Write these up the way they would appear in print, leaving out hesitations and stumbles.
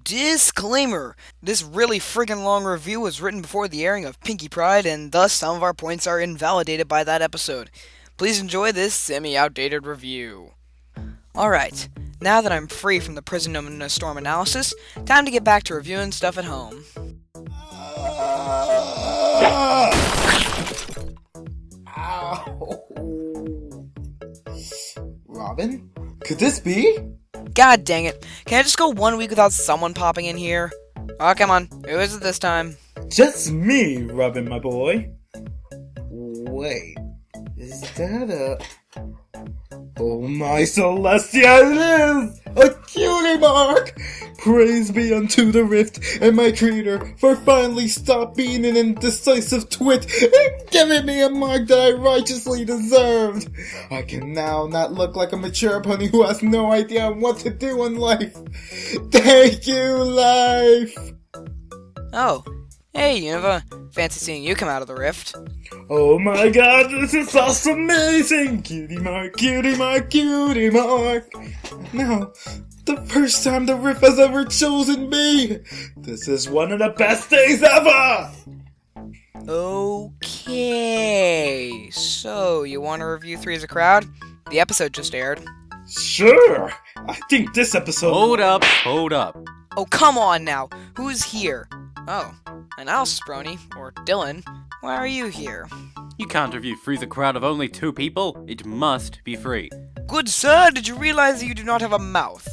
Disclaimer! This really friggin' long review was written before the airing of Pinkie Pride, and thus some of our points are invalidated by that episode. Please enjoy this semi-outdated review. Alright, now that I'm free from the prison known as storm analysis, time to get back to reviewing stuff at home. Ow. Robin? Could this be? God dang it, can I just go 1 week without someone popping in here? Oh, come on, who is it this time? Just me, Robin, my boy. Wait, is that a... Oh my Celestia, it is! A cutie mark! Praise be unto the rift and my creator for finally stop being an indecisive twit and giving me a mark that I righteously deserved. I can now not look like a mature pony who has no idea what to do in life. Thank you, life! Oh, hey Unova, fancy seeing you come out of the rift. Oh my god, this is awesome, amazing! Cutie mark, cutie mark, cutie mark! Now, the first time the Rift has ever chosen me! This is one of the best days ever! Okay, so you want to review Three as a Crowd? The episode just aired. Sure! I think this episode... Hold up. Oh, come on now, who's here? Oh, analysis Brony, or Dylan. Why are you here? You can't review Freeze a crowd of only 2 people. It must be free. Good sir, did you realize that you do not have a mouth?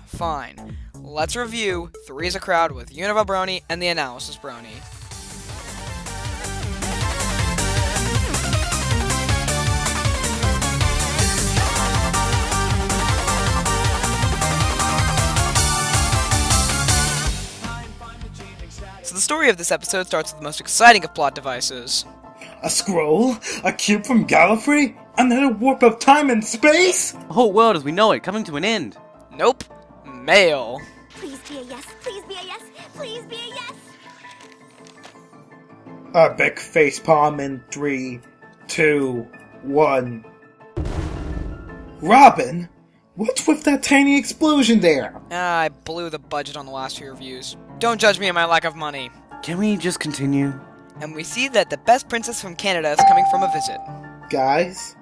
Fine. Let's review Three as a Crowd with Unova Brony and the Analysis Brony. So the story of this episode starts with the most exciting of plot devices. A scroll? A cube from Gallifrey? Another warp of time and space? The whole world as we know it coming to an end. Nope. Mail. Please be a yes, please be a yes, please be a yes! Epic facepalm in 3, 2, 1. Robin? What's with that tiny explosion there? I blew the budget on the last few reviews. Don't judge me on my lack of money. Can we just continue? And we see that the best princess from Canada is coming from a visit. Guys?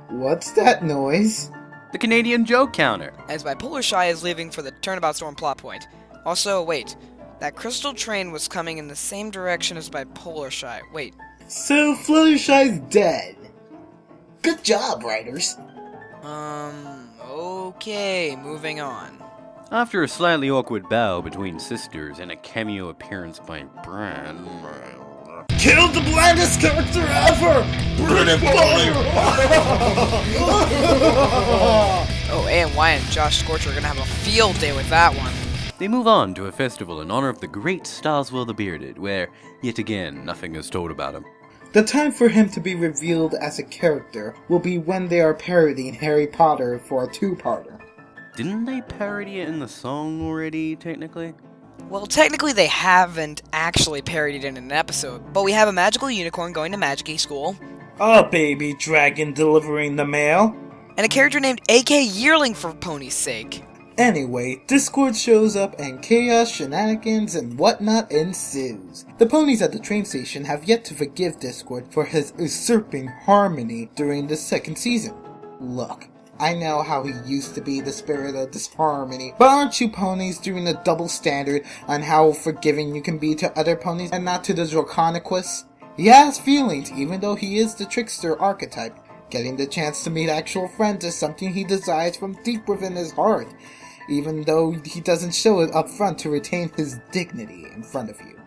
What's that noise? The Canadian joke counter. As Bipolar Shy is leaving for the Turnabout Storm plot point. Also, wait. That crystal train was coming in the same direction as Bipolar Shy. Wait. So Fluttershy's dead. Good job, writers. Okay, moving on. After a slightly awkward bow between sisters and a cameo appearance by Bran. Killed the blandest character ever! Brony Fire! Oh, A&Y and Josh Scorcher are gonna have a field day with that one. They move on to a festival in honor of the great Starswell the Bearded, where, yet again, nothing is told about him. The time for him to be revealed as a character will be when they are parodying Harry Potter for a 2-parter. Didn't they parody it in the song already, technically? Well, technically they haven't actually parodied it in an episode, but we have a magical unicorn going to Magic School, A baby dragon delivering the mail. and a character named AK Yearling for Pony's sake. Anyway, Discord shows up and chaos, shenanigans, and whatnot ensues. The ponies at the train station have yet to forgive Discord for his usurping harmony during the 2nd season. Look, I know how he used to be the spirit of disharmony, but aren't you ponies doing a double standard on how forgiving you can be to other ponies and not to the Draconiquus? He has feelings, even though he is the trickster archetype. Getting the chance to meet actual friends is something he desires from deep within his heart, even though he doesn't show it up front to retain his dignity in front of you.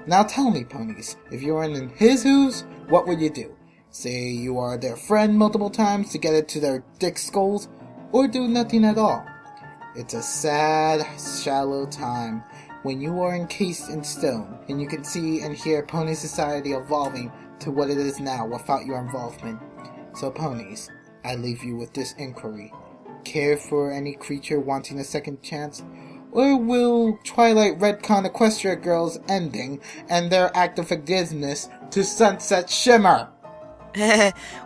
Now tell me, ponies, if you were in his shoes, what would you do? Say you are their friend multiple times to get it to their dick skulls, or do nothing at all? It's a sad, shallow time when you are encased in stone, and you can see and hear pony society evolving to what it is now without your involvement. So ponies, I leave you with this inquiry. Care for any creature wanting a second chance? Or will Twilight retcon Equestria Girls ending and their act of forgiveness to Sunset Shimmer?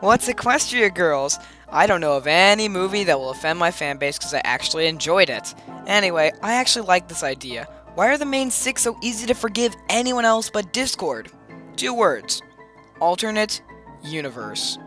What's Equestria Girls? I don't know of any movie that will offend my fanbase because I actually enjoyed it. Anyway, I actually like this idea. Why are the main 6 so easy to forgive anyone else but Discord? 2 words. Alternate universe.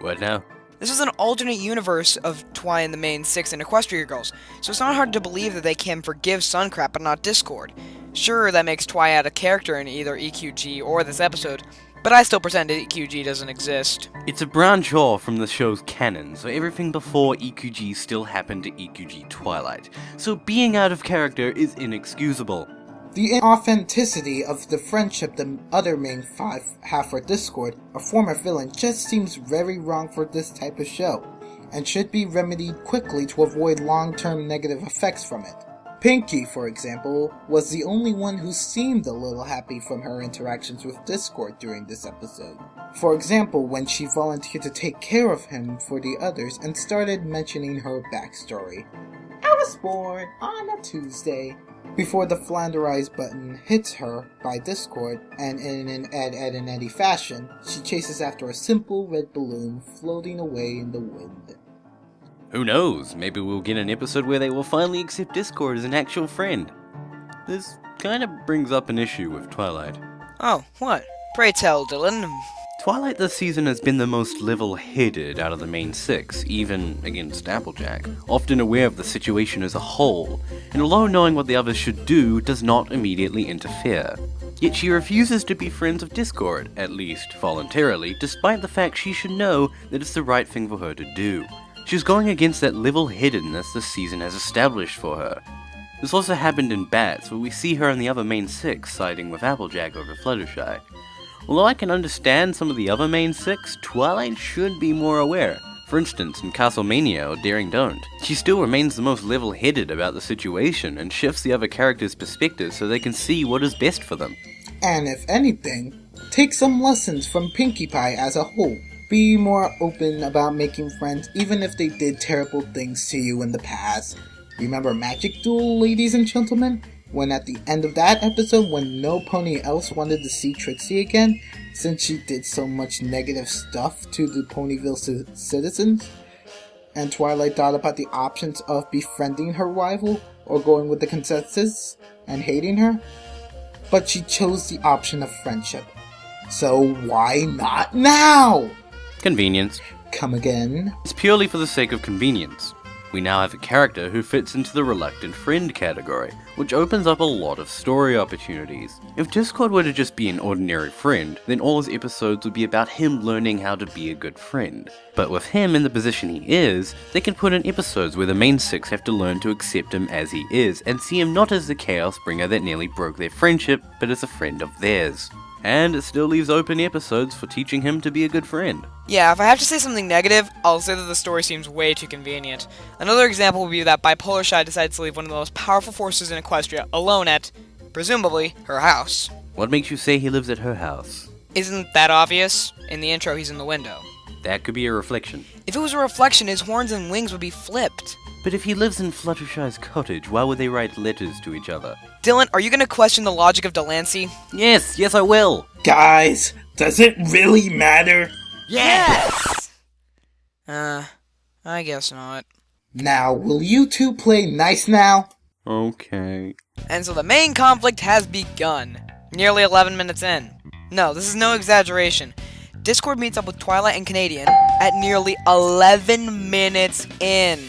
What now? This is an alternate universe of Twi and the main 6 and Equestria Girls, so it's not hard to believe that they can forgive Suncrap but not Discord. Sure, that makes Twi out a character in either EQG or this episode, but I still pretend EQG doesn't exist. It's a branch off from the show's canon, so everything before EQG still happened to EQG Twilight, so being out of character is inexcusable. The inauthenticity of the friendship the other main 5 have for Discord, a former villain, just seems very wrong for this type of show, and should be remedied quickly to avoid long-term negative effects from it. Pinky, for example, was the only one who seemed a little happy from her interactions with Discord during this episode. For example, when she volunteered to take care of him for the others and started mentioning her backstory. I was born on a Tuesday. Before the Flanderized button hits her by Discord, and in an Ed, Ed, and Eddie fashion, she chases after a simple red balloon floating away in the wind. Who knows, maybe we'll get an episode where they will finally accept Discord as an actual friend. This kind of brings up an issue with Twilight. Oh, what? Pray tell, Dylan. Twilight this season has been the most level-headed out of the main 6, even against Applejack, often aware of the situation as a whole, and although knowing what the others should do, does not immediately interfere. Yet she refuses to be friends of Discord, at least voluntarily, despite the fact she should know that it's the right thing for her to do. She's going against that level-headedness this season has established for her. This also happened in Bats, where we see her and the other main 6 siding with Applejack over Fluttershy. Although I can understand some of the other main 6, Twilight should be more aware. For instance, in Castlemania or Daring Don't. She still remains the most level-headed about the situation and shifts the other characters' perspectives so they can see what is best for them. And if anything, take some lessons from Pinkie Pie as a whole. Be more open about making friends even if they did terrible things to you in the past. Remember Magic Duel, ladies and gentlemen? When at the end of that episode, when no pony else wanted to see Trixie again, since she did so much negative stuff to the Ponyville citizens, and Twilight thought about the options of befriending her rival or going with the consensus and hating her, but she chose the option of friendship. So why not now? Convenience. Come again? It's purely for the sake of convenience. We now have a character who fits into the reluctant friend category, which opens up a lot of story opportunities. If Discord were to just be an ordinary friend, then all his episodes would be about him learning how to be a good friend. But with him in the position he is, they can put in episodes where the main 6 have to learn to accept him as he is, and see him not as the chaos bringer that nearly broke their friendship, but as a friend of theirs. And it still leaves open episodes for teaching him to be a good friend. Yeah, if I have to say something negative, I'll say that the story seems way too convenient. Another example would be that Bipolar Shy decides to leave one of the most powerful forces in Equestria alone at, presumably, her house. What makes you say he lives at her house? Isn't that obvious? In the intro, he's in the window. That could be a reflection. If it was a reflection, his horns and wings would be flipped. But if he lives in Fluttershy's cottage, why would they write letters to each other? Dylan, are you going to question the logic of Delancey? Yes I will! Guys, does it really matter? Yes! I guess not. Now, will you two play nice now? Okay. And so the main conflict has begun. Nearly 11 minutes in. No, this is no exaggeration. Discord meets up with Twilight and Canadian at nearly 11 minutes in.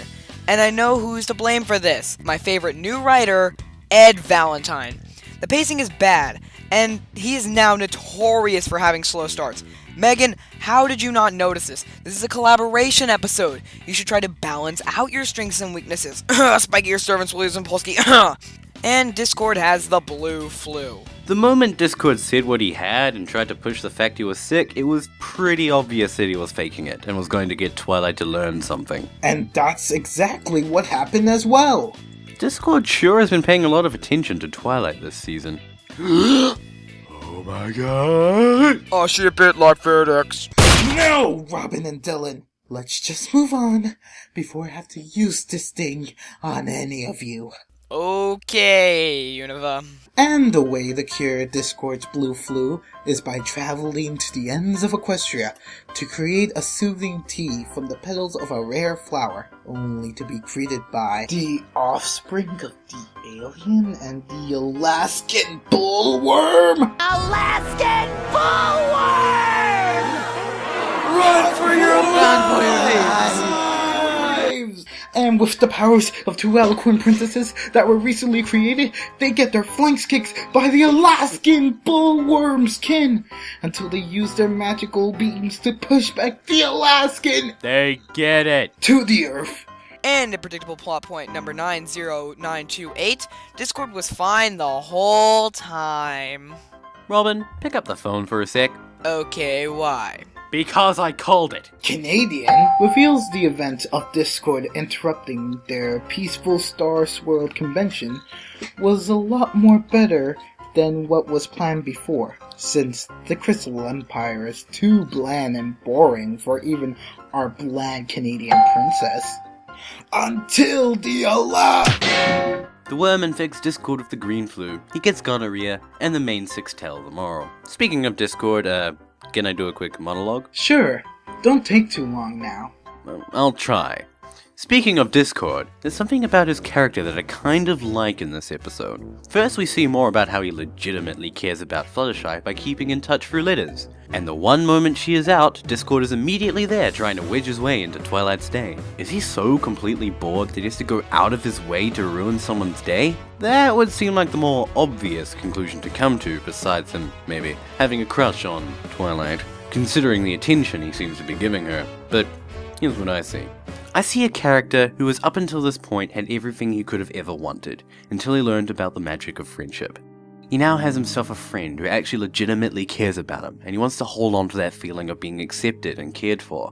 And I know who's to blame for this. My favorite new writer, Ed Valentine. The pacing is bad, and he is now notorious for having slow starts. Megan, how did you not notice this? This is a collaboration episode. You should try to balance out your strengths and weaknesses. Spiky your servants, Williams and Polsky. And Discord has the blue flu. The moment Discord said what he had and tried to push the fact he was sick, it was pretty obvious that he was faking it and was going to get Twilight to learn something. And that's exactly what happened as well. Discord sure has been paying a lot of attention to Twilight this season. Oh my god! I ship it like FedEx. No, Robin and Dylan. Let's just move on before I have to use this thing on any of you. Okay, Unova. And the way to cure Discord's blue flu is by traveling to the ends of Equestria to create a soothing tea from the petals of a rare flower, only to be greeted by the offspring of the alien and the Alaskan bullworm! Alaskan bullworm! Run for your lives! And with the powers of two eloquent princesses that were recently created, they get their flanks kicked by the Alaskan bullworm's kin until they use their magical beams to push back the Alaskan They get it. to the earth. And in predictable plot point number 90928, Discord was fine the whole time. Robin, pick up the phone for a sec. Okay, why? Because I called it. Canadian reveals the event of Discord interrupting their peaceful Star Swirl convention was a lot more better than what was planned before, since the Crystal Empire is too bland and boring for even our bland Canadian princess. Until the The worm infects Discord with the green flu, he gets gonorrhea, and the main six tell the moral. Speaking of Discord, can I do a quick monologue? Sure, don't take too long now. Well, I'll try. Speaking of Discord, there's something about his character that I kind of like in this episode. First, we see more about how he legitimately cares about Fluttershy by keeping in touch through letters. And the one moment she is out, Discord is immediately there trying to wedge his way into Twilight's day. Is he so completely bored that he has to go out of his way to ruin someone's day? That would seem like the more obvious conclusion to come to, besides him, maybe, having a crush on Twilight, considering the attention he seems to be giving her. But here's what I see. I see a character who has up until this point had everything he could have ever wanted, until he learned about the magic of friendship. He now has himself a friend who actually legitimately cares about him, and he wants to hold on to that feeling of being accepted and cared for.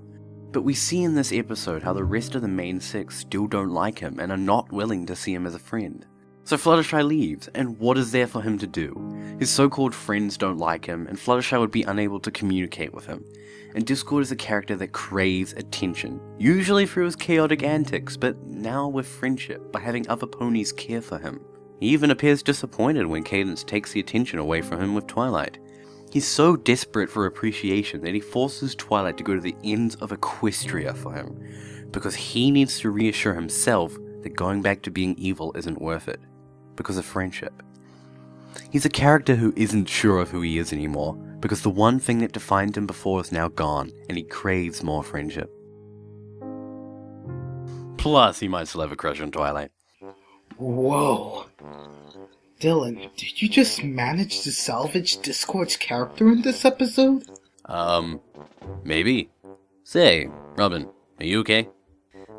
But we see in this episode how the rest of the main six still don't like him and are not willing to see him as a friend. So Fluttershy leaves, and what is there for him to do? His so-called friends don't like him, and Fluttershy would be unable to communicate with him. And Discord is a character that craves attention, usually through his chaotic antics, but now with friendship, by having other ponies care for him. He even appears disappointed when Cadance takes the attention away from him with Twilight. He's so desperate for appreciation that he forces Twilight to go to the ends of Equestria for him, because he needs to reassure himself that going back to being evil isn't worth it, because of friendship. He's a character who isn't sure of who he is anymore, because the one thing that defined him before is now gone, and he craves more friendship. Plus, he might still have a crush on Twilight. Whoa. Dylan, did you just manage to salvage Discord's character in this episode? Maybe. Say, Robin, are you okay?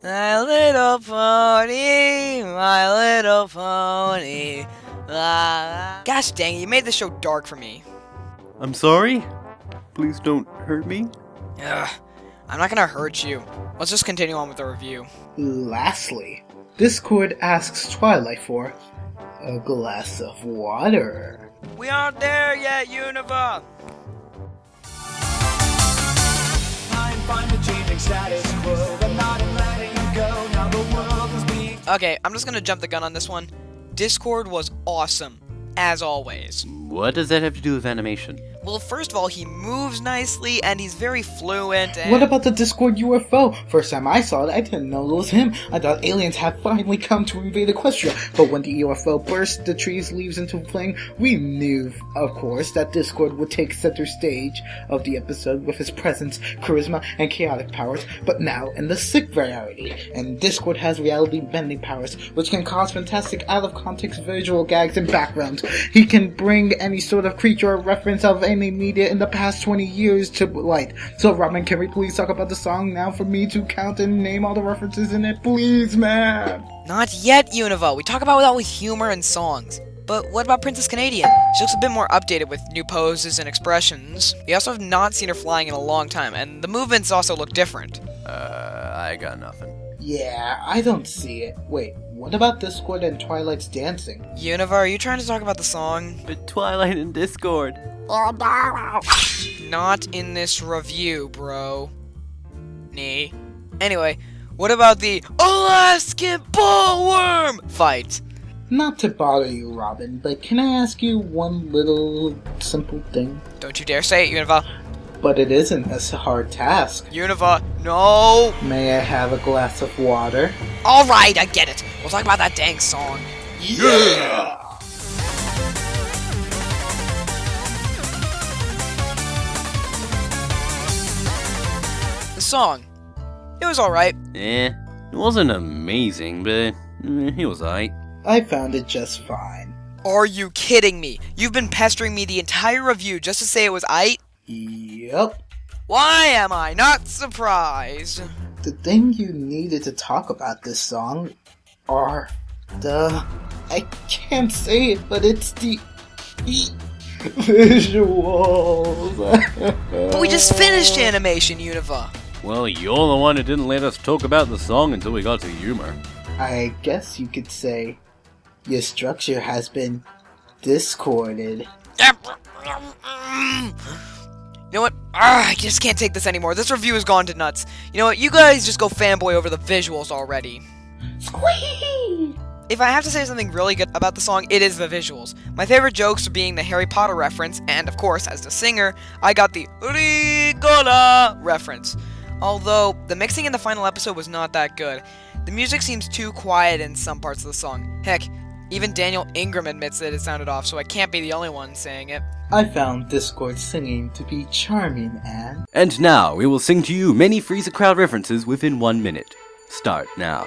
My little pony, my little pony. La, la. Gosh dang it, you made this show dark for me. I'm sorry? Please don't hurt me? Ugh, I'm not gonna hurt you. Let's just continue on with the review. Lastly, Discord asks Twilight for a glass of water. We aren't there yet, Unova! I'm fine with changing status quo, but not in letting you go. Now the world is being. Okay, I'm just gonna jump the gun on this one. Discord was awesome, as always. What does that have to do with animation? Well, first of all, he moves nicely, and he's very fluent, and... What about the Discord UFO? First time I saw it, I didn't know it was him. I thought aliens had finally come to invade Equestria. But when the UFO burst the tree's leaves into flame, we knew, of course, that Discord would take center stage of the episode with his presence, charisma, and chaotic powers. But now, in the sick variety, and Discord has reality-bending powers, which can cause fantastic out-of-context visual gags and backgrounds. He can bring any sort of creature or reference of any media in the past 20 years to light. So Robin, can we please talk about the song now for me to count and name all the references in it? Please, man! Not yet, Unova. We talk about that with humor and songs. But what about Princess Canadian? She looks a bit more updated with new poses and expressions. We also have not seen her flying in a long time, and the movements also look different. I got nothing. Yeah, I don't see it. Wait, what about Discord and Twilight's dancing? Unova, are you trying to talk about the song? But Twilight and Discord. Not in this review, bro. Nee. Anyway, what about the Alaskan bullworm fight? Not to bother you, Robin, but can I ask you one little simple thing? Don't you dare say it, Unova. But it isn't a hard task. Unova, no! May I have a glass of water? Alright, I get it. We'll talk about that dang song. Yeah! The song. It was alright. It wasn't amazing, but it was alright. I found it just fine. Are you kidding me? You've been pestering me the entire review just to say it was aight? Yep. Why am I not surprised? The thing you needed to talk about this song are I can't say it, but it's the visuals. But we just finished animation, Unova. Well, you're the one who didn't let us talk about the song until we got to humor. I guess you could say your structure has been discorded. You know what? I just can't take this anymore. This review has gone to nuts. You know what? You guys just go fanboy over the visuals already. Squee! If I have to say something really good about the song, it is the visuals. My favorite jokes are being the Harry Potter reference, and of course, as the singer, I got the Rigola reference. Although, the mixing in the final episode was not that good. The music seems too quiet in some parts of the song. Heck, even Daniel Ingram admits that it sounded off, so I can't be the only one saying it. I found Discord singing to be charming, and... And now, we will sing to you many Freezer crowd references within 1 minute. Start now.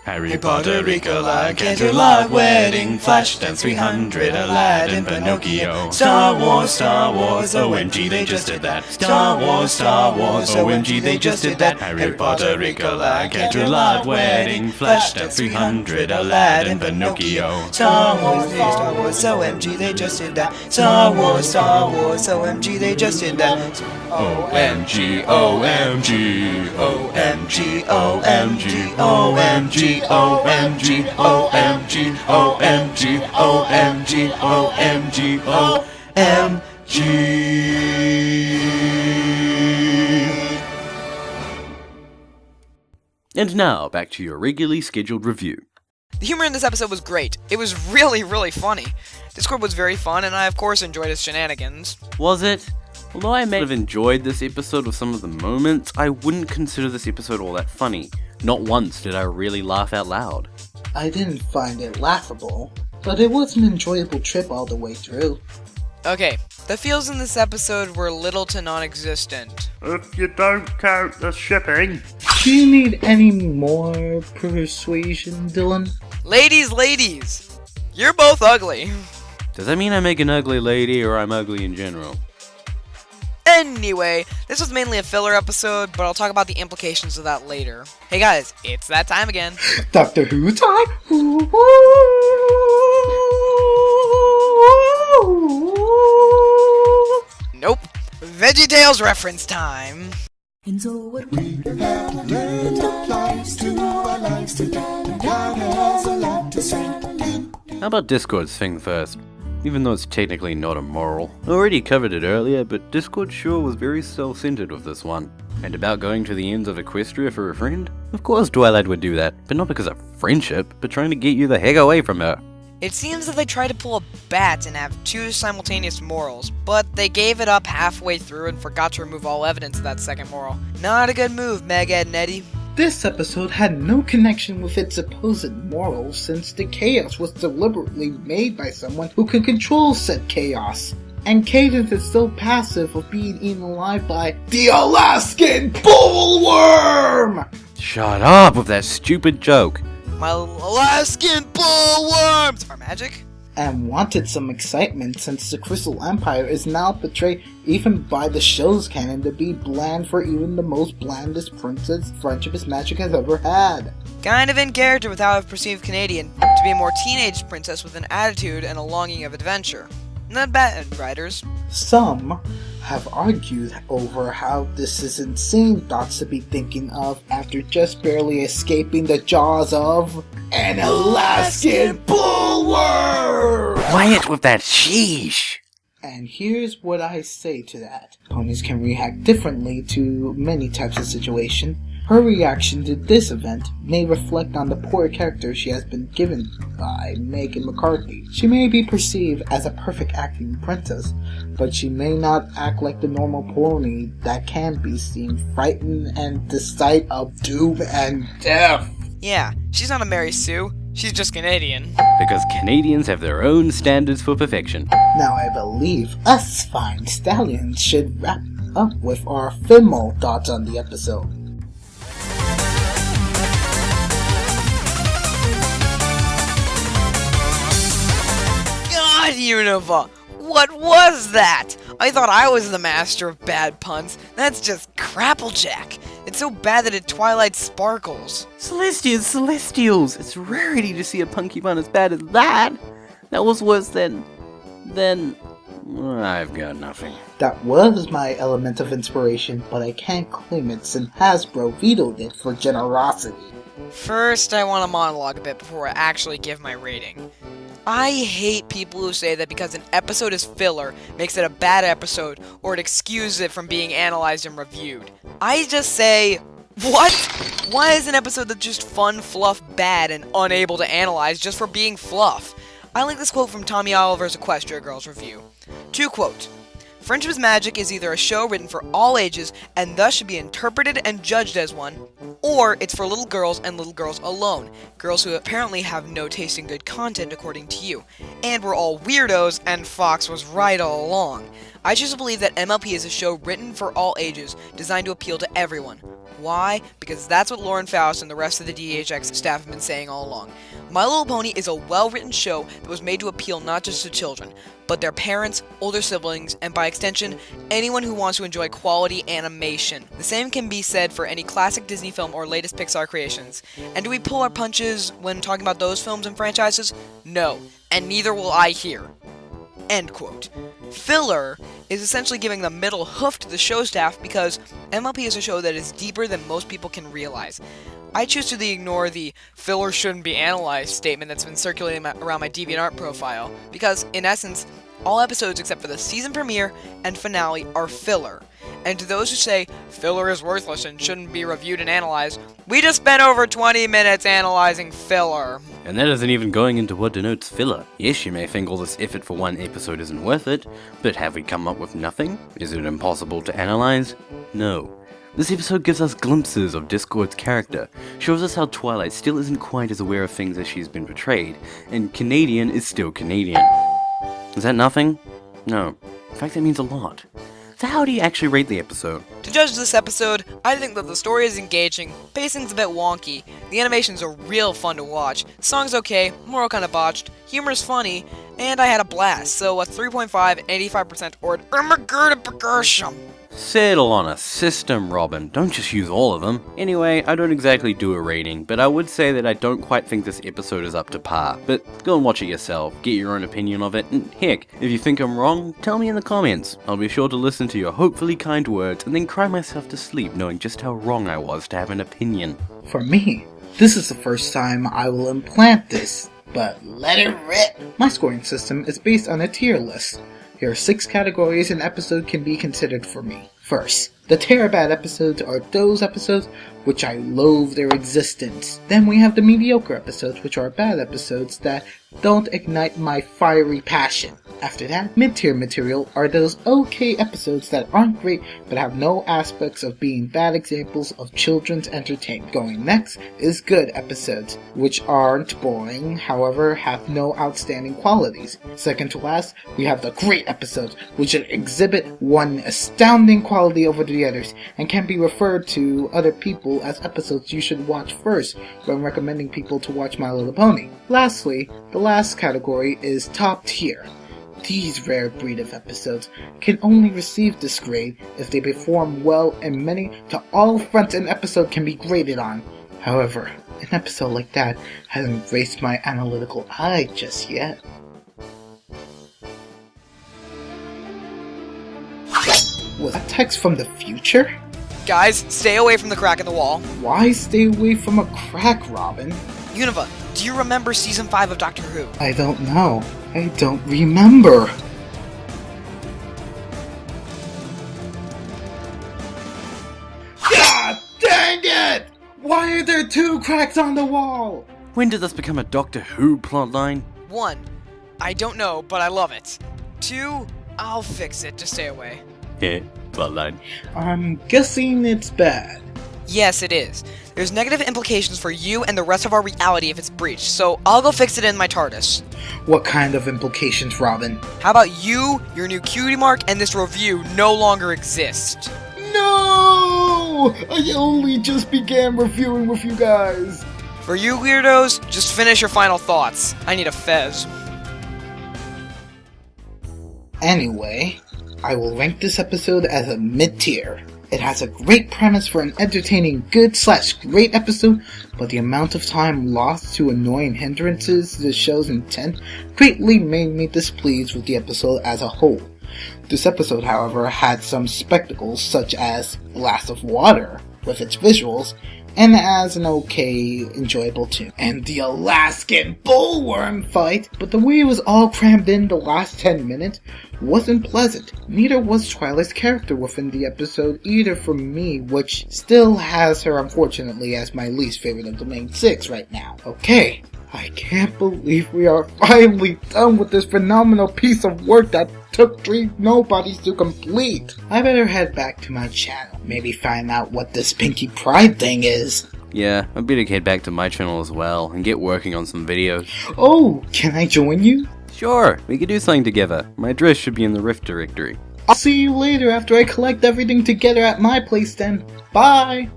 Harry Potter, Ricola, Candlelight Wedding, Flashdance 300, Aladdin, Pinocchio, Star Wars, OMG, they just did that. Star Wars, OMG, they just did that. Harry Potter, Ricola, Candlelight Wedding, Flashdance 300, Aladdin, Pinocchio, Star Wars, OMG, they just did that. Star Wars, OMG, they just did that. OMG, OMG, OMG, OMG, OMG. OMG, OMG, OMG, OMG, OMG, OMG. And now, back to your regularly scheduled review. The humor in this episode was great. It was really, really funny. Discord was very fun, and I of course enjoyed his shenanigans. Was it? Although I may have enjoyed this episode with some of the moments, I wouldn't consider this episode all that funny. Not once did I really laugh out loud. I didn't find it laughable, but it was an enjoyable trip all the way through. Okay, the feels in this episode were little to non-existent. If you don't count the shipping. Do you need any more persuasion, Dylan? Ladies, you're both ugly. Does that mean I make an ugly lady or I'm ugly in general? Anyway, this was mainly a filler episode, but I'll talk about the implications of that later. Hey guys, it's that time again. Doctor Who time? Nope. VeggieTales reference time. And so what we have learned applies to our lives together. God has a lot to say. How about Discord's thing first? Even though it's technically not a moral. I already covered it earlier, but Discord sure was very self-centered with this one. And about going to the ends of Equestria for a friend? Of course Twilight would do that, but not because of friendship, but trying to get you the heck away from her. It seems that they tried to pull a bat and have two simultaneous morals, but they gave it up halfway through and forgot to remove all evidence of that second moral. Not a good move, Meg, Ed, and Eddie. This episode had no connection with its supposed morals since the chaos was deliberately made by someone who can control said chaos. And Cadence is so passive of being eaten alive by the Alaskan bullworm! Shut up with that stupid joke. My Alaskan bullworms are magic. And wanted some excitement since the Crystal Empire is now portrayed even by the show's canon to be bland for even the most blandest princess Friendship is Magic has ever had. Kind of in character with how I've perceived Canadian to be a more teenage princess with an attitude and a longing of adventure. Not bad, writers. Some have argued over how this is insane thoughts to be thinking of after just barely escaping the jaws of an Alaskan bullworm! Quiet with that sheesh! And here's what I say to that. Ponies can react differently to many types of situation. Her reaction to this event may reflect on the poor character she has been given by Megan McCarthy. She may be perceived as a perfect acting princess, but she may not act like the normal pony that can be seen frightened at the sight of doom and death. Yeah, she's not a Mary Sue. She's just Canadian. Because Canadians have their own standards for perfection. Now I believe us fine stallions should wrap up with our femal thoughts on the episode. God, Unova! What was that? I thought I was the master of bad puns. That's just crapplejack. It's so bad that it Twilight sparkles. Celestials! It's rarity to see a punky pun as bad as that! That was worse than... I've got nothing. That was my element of inspiration, but I can't claim it since Hasbro vetoed it for generosity. First, I want to monologue a bit before I actually give my rating. I hate people who say that because an episode is filler makes it a bad episode, or it excuses it from being analyzed and reviewed. I just say, what? Why is an episode that's just fun fluff bad and unable to analyze just for being fluff? I like this quote from Tommy Oliver's Equestria Girls review. To quote, "Friendship is Magic is either a show written for all ages and thus should be interpreted and judged as one, or it's for little girls and little girls alone, girls who apparently have no taste in good content according to you, and we're all weirdos and Fox was right all along. I choose to believe that MLP is a show written for all ages, designed to appeal to everyone. Why? Because that's what Lauren Faust and the rest of the DHX staff have been saying all along. My Little Pony is a well-written show that was made to appeal not just to children, but their parents, older siblings, and by extension, anyone who wants to enjoy quality animation. The same can be said for any classic Disney film or latest Pixar creations. And do we pull our punches when talking about those films and franchises? No, and neither will I here." End quote. Filler is essentially giving the middle hoof to the show staff because MLP is a show that is deeper than most people can realize. I choose to ignore the "filler shouldn't be analyzed" statement that's been circulating around my DeviantArt profile, because, in essence, all episodes except for the season premiere and finale are filler. And to those who say, filler is worthless and shouldn't be reviewed and analyzed, we just spent over 20 minutes analyzing filler. And that isn't even going into what denotes filler. Yes, you may think all this effort for one episode isn't worth it, but have we come up with nothing? Is it impossible to analyze? No. This episode gives us glimpses of Discord's character, shows us how Twilight still isn't quite as aware of things as she's been portrayed, and Canadian is still Canadian. Is that nothing? No. In fact, that means a lot. So how do you actually rate the episode? To judge this episode, I think that the story is engaging, pacing's a bit wonky, the animations are real fun to watch, the song's okay, moral kinda botched, humor's funny, and I had a blast, so a 3.5 and 85% or an Ermagurda. Settle on a system, Robin. Don't just use all of them. Anyway, I don't exactly do a rating, but I would say that I don't quite think this episode is up to par. But go and watch it yourself, get your own opinion of it, and heck, if you think I'm wrong, tell me in the comments. I'll be sure to listen to your hopefully kind words and then cry myself to sleep knowing just how wrong I was to have an opinion. For me, this is the first time I will implant this, but let it rip! My scoring system is based on a tier list. Here are 6 categories an episode can be considered for me. First, the Terabad episodes are those episodes which I loathe their existence. Then we have the mediocre episodes, which are bad episodes that don't ignite my fiery passion. After that, mid-tier material are those okay episodes that aren't great but have no aspects of being bad examples of children's entertainment. Going next is good episodes, which aren't boring, however have no outstanding qualities. Second to last, we have the great episodes, which exhibit one astounding quality over the others, and can be referred to other people as episodes you should watch first when recommending people to watch My Little Pony. Lastly, the last category is top tier. These rare breed of episodes can only receive this grade if they perform well in many to all fronts an episode can be graded on. However, an episode like that hasn't graced my analytical eye just yet. Was that text from the future? Guys, stay away from the crack in the wall. Why stay away from a crack, Robin? Unova, do you remember Season 5 of Doctor Who? I don't know. I don't remember. God dang it! 2 cracks on the wall! When did this become a Doctor Who plotline? 1. I don't know, but I love it. 2. I'll fix it, just stay away. Heh, plotline. I'm guessing it's bad. Yes, it is. There's negative implications for you and the rest of our reality if it's breached, so I'll go fix it in my TARDIS. What kind of implications, Robin? How about you, your new cutie mark, and this review no longer exist? No! I only just began reviewing with you guys. For you weirdos, just finish your final thoughts. I need a fez. Anyway, I will rank this episode as a mid-tier. It has a great premise for an entertaining good/great episode, but the amount of time lost to annoying hindrances to the show's intent greatly made me displeased with the episode as a whole. This episode, however, had some spectacles such as Glass of Water, with its visuals, and as an okay, enjoyable tune. And the Alaskan bullworm fight, but the way it was all crammed in the last 10 minutes wasn't pleasant. Neither was Twilight's character within the episode either for me, which still has her unfortunately as my least favorite of the main 6 right now. Okay, I can't believe we are finally done with this phenomenal piece of work that took 3 nobodies to complete. I better head back to my channel, maybe find out what this Pinky Pride thing is. Yeah, I better head back to my channel as well and get working on some videos. Oh, can I join you? Sure, we could do something together. My address should be in the Rift directory. I'll see you later after I collect everything together at my place then. Bye!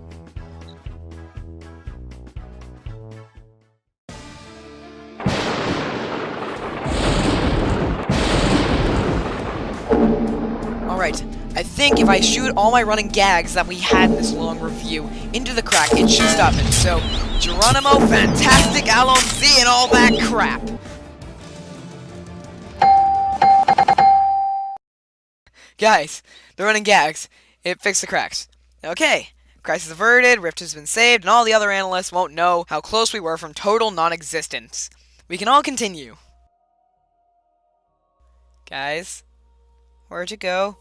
Alright, I think if I shoot all my running gags that we had in this long review into the crack, it should stop it. So, Geronimo, Fantastic, Alon Z, and all that crap. Guys, the running gags, it fixed the cracks. Okay, crisis averted, Rift has been saved, and all the other analysts won't know how close we were from total non-existence. We can all continue. Guys, where'd you go?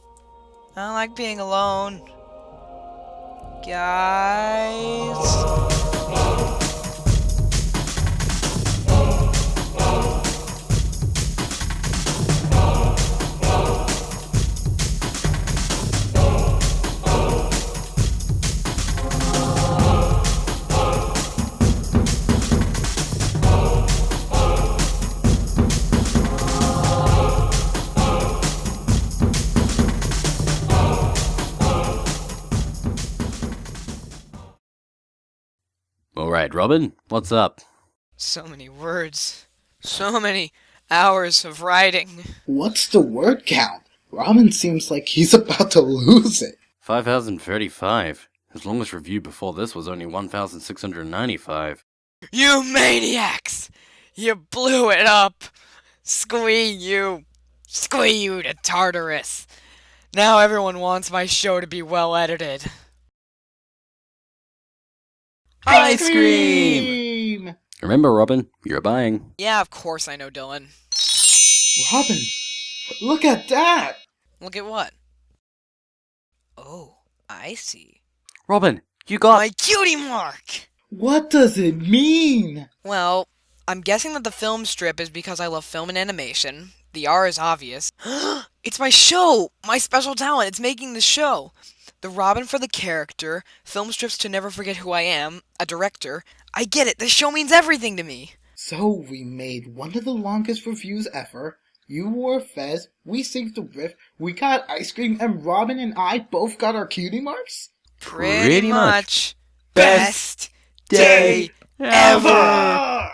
I don't like being alone. Guys. Alright, Robin, what's up? So many words. So many hours of writing. What's the word count? Robin seems like he's about to lose it. 5,035. His longest review before this was only 1,695. You maniacs! You blew it up! Squee you to Tartarus! Now everyone wants my show to be well edited. Ice cream! Remember, Robin, you're buying. Yeah, of course I know, Dylan. Robin, look at that! Look at what? Oh, I see. Robin, you got... My cutie mark! What does it mean? Well, I'm guessing that the film strip is because I love film and animation. The R is obvious. It's my show! My special talent! It's making the show! The Robin for the character, film strips to never forget who I am, a director. I get it, this show means everything to me! So we made one of the longest reviews ever. You wore Fez, we saved the Rift, we got ice cream, and Robin and I both got our cutie marks? Pretty much. Best day ever!